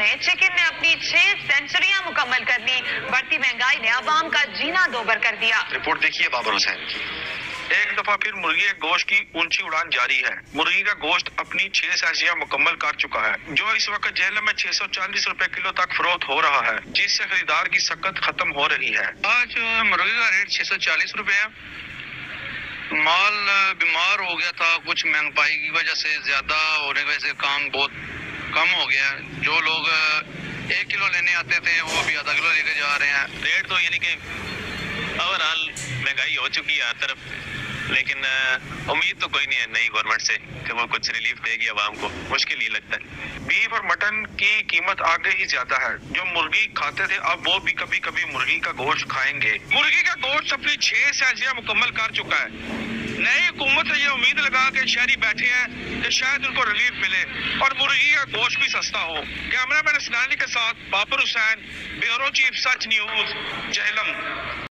نے چکن نے اپنی 6 سینچریاں مکمل کر لی. بڑھتی مہنگائی نے عوام کا جینا دوبر کر دیا. رپورٹ دیکھیے بابر حسین کی. ایک دفعہ پھر مرغی کے گوشت کی اونچی اڑان جاری ہے. مرغی کا گوشت اپنی 6 سینچریاں مکمل کر چکا ہے، جو اس وقت جیل میں 640 روپے کلو تک فروخت ہو رہا ہے، جس سے خریدار کی سکت ختم ہو رہی ہے. آج مرغی کا ریٹ 640 روپے ہے. مال بیمار ہو گیا تھا، کچھ مہنگائی کی وجہ سے زیادہ ہونے کی وجہ سے کام بہت کم ہو گیا ہے. جو لوگ 1 کلو لینے آتے تھے وہ بھی آدھا کلو لے کے جا رہے ہیں. ریٹ تو یعنی کہ اوورآل مہنگائی ہو چکی ہے ہر طرف، لیکن امید تو کوئی نہیں ہے نئی گورنمنٹ سے کہ وہ کچھ ریلیف دے گی عوام کو. مشکل ہی لگتا ہے. بیف اور مٹن کی قیمت آگے ہی زیادہ ہے. جو مرغی کھاتے تھے اب وہ بھی کبھی کبھی مرغی کا گوشت کھائیں گے. مرغی کا گوشت اپنی 6 سینچریاں مکمل کر چکا ہے. نئی حکومت نے یہ امید لگا کے شہری بیٹھے ہیں کہ شاید ان کو ریلیف ملے اور مرغی کا گوشت بھی سستا ہو. کیمرہ مین اسنانی کے ساتھ بابر حسین، بیورو چیف سچ نیوز، جہلم.